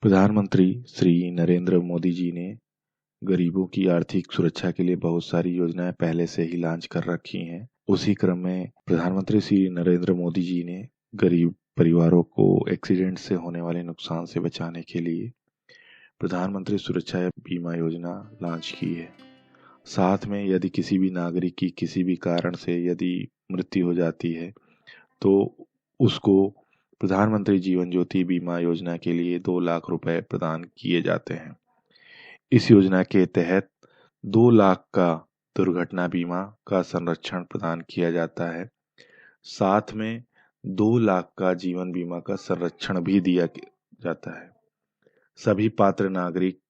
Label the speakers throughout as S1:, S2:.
S1: प्रधानमंत्री श्री नरेंद्र मोदी जी ने गरीबों की आर्थिक सुरक्षा के लिए बहुत सारी योजनाएं पहले से ही लॉन्च कर रखी हैं। उसी क्रम में प्रधानमंत्री श्री नरेंद्र मोदी जी ने गरीब परिवारों को एक्सीडेंट से होने वाले नुकसान से बचाने के लिए प्रधानमंत्री सुरक्षा बीमा योजना लॉन्च की है। साथ में यदि किसी भी नागरिक की किसी भी कारण से यदि मृत्यु हो जाती है तो उसको प्रधानमंत्री जीवन ज्योति बीमा योजना के लिए 2 लाख रुपए प्रदान किए जाते हैं। इस योजना के तहत 2 लाख का दुर्घटना बीमा का संरक्षण प्रदान किया जाता है। साथ में 2 लाख का जीवन बीमा का संरक्षण भी दिया जाता है। सभी पात्र नागरिक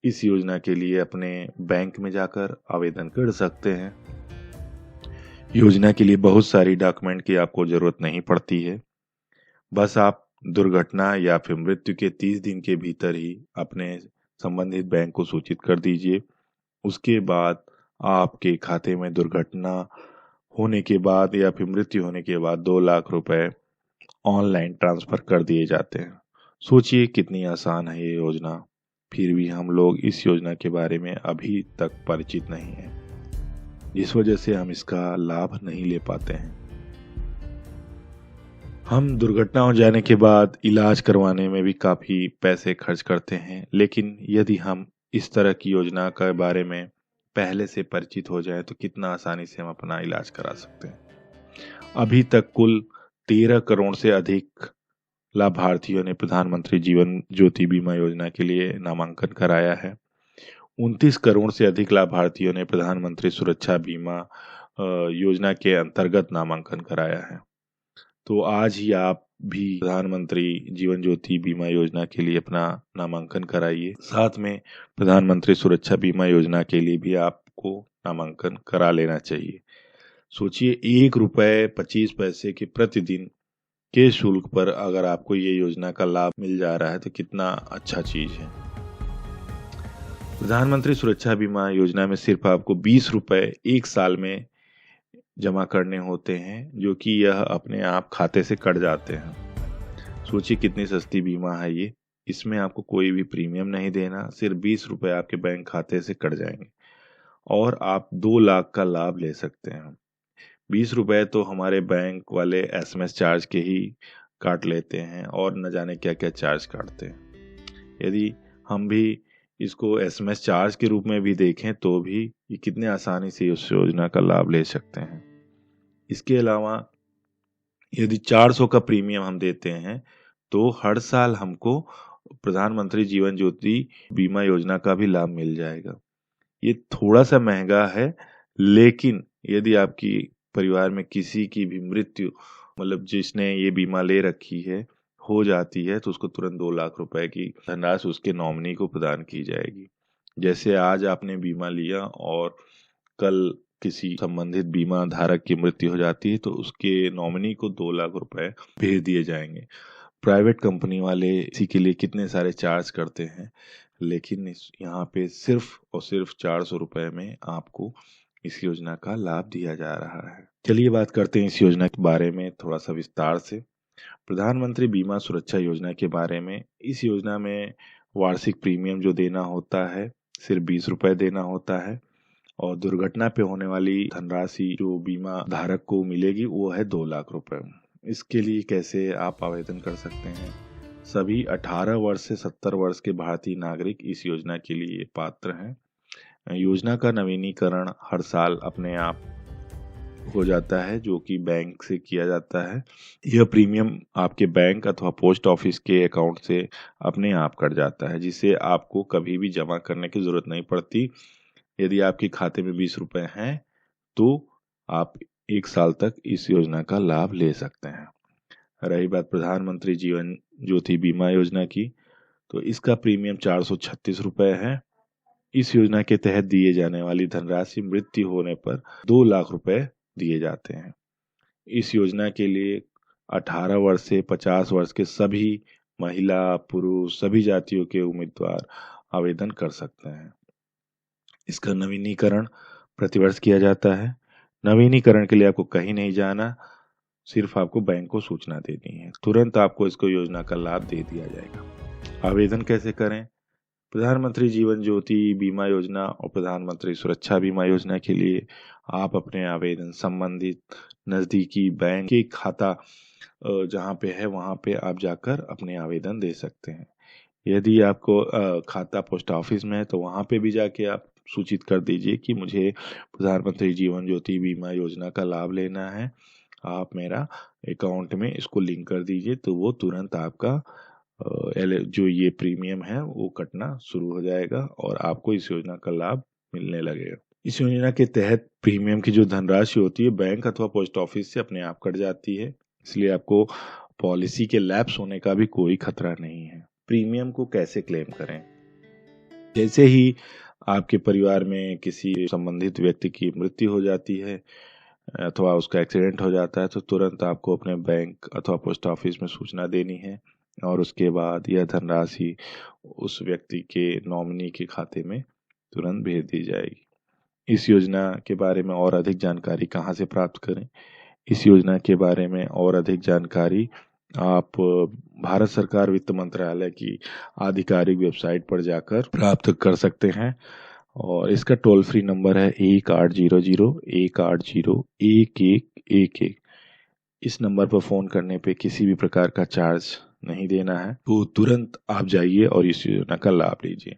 S1: इस योजना के लिए अपने बैंक में जाकर आवेदन कर सकते हैं। योजना के लिए बहुत सारी डॉक्यूमेंट की आपको जरूरत नहीं पड़ती है। बस आप दुर्घटना या फिर मृत्यु के 30 दिन के भीतर ही अपने संबंधित बैंक को सूचित कर दीजिए। उसके बाद आपके खाते में दुर्घटना होने के बाद या फिर मृत्यु होने के बाद 2 लाख रुपए ऑनलाइन ट्रांसफर कर दिए जाते हैं। सोचिए कितनी आसान है ये योजना। फिर भी हम लोग इस योजना के बारे में अभी तक परिचित नहीं हैं, जिस वजह से हम इसका लाभ नहीं ले पाते हैं। हम दुर्घटना हो जाने के बाद इलाज करवाने में भी काफ़ी पैसे खर्च करते हैं, लेकिन यदि हम इस तरह की योजना के बारे में पहले से परिचित हो जाए तो कितना आसानी से हम अपना इलाज करा सकते हैं। अभी तक कुल 13 करोड़ से अधिक लाभार्थियों ने प्रधानमंत्री जीवन ज्योति बीमा योजना के लिए नामांकन कराया है। 29 करोड़ से अधिक लाभार्थियों ने प्रधानमंत्री सुरक्षा बीमा योजना के अंतर्गत नामांकन कराया है। तो आज ही आप भी प्रधानमंत्री जीवन ज्योति बीमा योजना के लिए अपना नामांकन कराइए। साथ में प्रधानमंत्री सुरक्षा बीमा योजना के लिए भी आपको नामांकन करा लेना चाहिए। सोचिए 1 रुपए 25 पैसे के प्रतिदिन के शुल्क पर अगर आपको ये योजना का लाभ मिल जा रहा है तो कितना अच्छा चीज है। प्रधानमंत्री सुरक्षा बीमा योजना में सिर्फ आपको 20 रुपए 1 साल में जमा करने होते हैं, जो कि यह अपने आप खाते से कट जाते हैं। सोचिए कितनी सस्ती बीमा है ये। इसमें आपको कोई भी प्रीमियम नहीं देना, सिर्फ 20 रुपए आपके बैंक खाते से कट जाएंगे और आप 2 लाख का लाभ ले सकते हैं। 20 रुपए तो हमारे बैंक वाले SMS चार्ज के ही काट लेते हैं और न जाने क्या क्या चार्ज काटते हैं। यदि हम भी इसको SMS चार्ज के रूप में भी देखें तो भी ये कितने आसानी से उस योजना का लाभ ले सकते हैं। इसके अलावा यदि 400 का प्रीमियम हम देते हैं तो हर साल हमको प्रधानमंत्री जीवन ज्योति बीमा योजना का भी लाभ मिल जाएगा। ये थोड़ा सा महंगा है, लेकिन यदि आपकी परिवार में किसी की भी मृत्यु मतलब जिसने ये बीमा ले रखी है हो जाती है तो उसको तुरंत 2 लाख रुपए की धनराशि उसके नॉमिनी को प्रदान की जाएगी। जैसे आज आपने बीमा लिया और कल किसी संबंधित बीमा धारक की मृत्यु हो जाती है तो उसके नॉमिनी को 2 लाख रुपए भेज दिए जाएंगे। प्राइवेट कंपनी वाले इसी के लिए कितने सारे चार्ज करते हैं, लेकिन यहाँ पे सिर्फ और सिर्फ 400 रुपए में आपको इस योजना का लाभ दिया जा रहा है। चलिए बात करते हैं इस योजना के बारे में थोड़ा सा विस्तार से। प्रधानमंत्री बीमा सुरक्षा योजना के बारे में, इस योजना में वार्षिक प्रीमियम जो देना होता है सिर्फ 20 रुपए देना होता है और दुर्घटना पे होने वाली धनराशि जो बीमा धारक को मिलेगी वो है 2 लाख रुपए। इसके लिए कैसे आप आवेदन कर सकते हैं? सभी 18 वर्ष से 70 वर्ष के भारतीय नागरिक इस योजना के लिए पात्र हैं। योजना का नवीनीकरण हर साल अपने आप हो जाता है, जो कि बैंक से किया जाता है। यह प्रीमियम आपके बैंक अथवा पोस्ट ऑफिस के अकाउंट से अपने आप कट जाता है, जिसे आपको कभी भी जमा करने की जरूरत नहीं पड़ती। यदि आपके खाते में 20 रुपए हैं तो आप 1 साल तक इस योजना का लाभ ले सकते हैं। रही बात प्रधानमंत्री जीवन ज्योति बीमा योजना की, तो इसका प्रीमियम 436 रुपए है। इस योजना के तहत दिए जाने वाली धनराशि मृत्यु होने पर 2 लाख रुपए दिए जाते हैं। इस योजना के लिए 18 वर्ष से 50 वर्ष के सभी महिला पुरुष सभी जातियों के उम्मीदवार आवेदन कर सकते हैं। इसका नवीनीकरण प्रतिवर्ष किया जाता है। नवीनीकरण के लिए आपको कहीं नहीं जाना, सिर्फ आपको बैंक को सूचना देनी है, तुरंत आपको इसको योजना का लाभ दे दिया जाएगा। आवेदन कैसे करें? प्रधानमंत्री जीवन ज्योति बीमा योजना और प्रधानमंत्री सुरक्षा बीमा योजना के लिए आप अपने आवेदन संबंधित नज़दीकी बैंक के खाता जहाँ पे है वहाँ पे आप जाकर अपने आवेदन दे सकते हैं। यदि आपको खाता पोस्ट ऑफिस में है तो वहाँ पे भी जाके आप सूचित कर दीजिए कि मुझे प्रधानमंत्री जीवन ज्योति बीमा योजना का लाभ लेना है, आप मेरा अकाउंट में इसको लिंक कर दीजिए, तो वो तुरंत आपका जो ये प्रीमियम है वो कटना शुरू हो जाएगा और आपको इस योजना का लाभ मिलने लगेगा। इस योजना के तहत प्रीमियम की जो धनराशि होती है बैंक अथवा पोस्ट ऑफिस से अपने आप कट जाती है, इसलिए आपको पॉलिसी के लैप्स होने का भी कोई खतरा नहीं है। प्रीमियम को कैसे क्लेम करें? जैसे ही आपके परिवार में किसी संबंधित व्यक्ति की मृत्यु हो जाती है अथवा उसका एक्सीडेंट हो जाता है तो तुरंत आपको अपने बैंक अथवा पोस्ट ऑफिस में सूचना देनी है और उसके बाद यह धनराशि उस व्यक्ति के नॉमिनी के खाते में तुरंत भेज दी जाएगी। इस योजना के बारे में और अधिक जानकारी कहाँ से प्राप्त करें? इस योजना के बारे में और अधिक जानकारी आप भारत सरकार वित्त मंत्रालय की आधिकारिक वेबसाइट पर जाकर प्राप्त कर सकते हैं और इसका टोल फ्री नंबर है 1800-180-1111। इस नंबर पर फ़ोन करने पे किसी भी प्रकार का चार्ज नहीं देना है, तो तुरंत आप जाइए और इस योजना का लाभ लीजिए।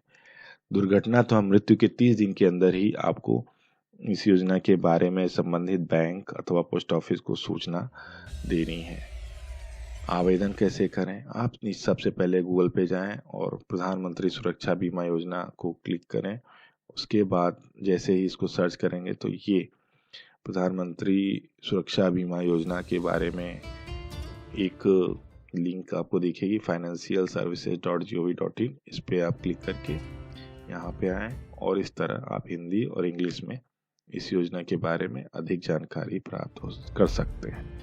S1: दुर्घटना अथवा मृत्यु के 30 दिन के अंदर ही आपको इस योजना के बारे में संबंधित बैंक अथवा पोस्ट ऑफिस को सूचना देनी है। आवेदन कैसे करें? आप सबसे पहले गूगल पे जाएं और प्रधानमंत्री सुरक्षा बीमा योजना को क्लिक करें। उसके बाद जैसे ही इसको सर्च करेंगे तो ये प्रधानमंत्री सुरक्षा बीमा योजना के बारे में एक लिंक आपको दिखेगी financialservices.gov.in। इस पे आप क्लिक करके यहाँ पे आएँ और इस तरह आप हिंदी और इंग्लिश में इस योजना के बारे में अधिक जानकारी प्राप्त कर सकते हैं।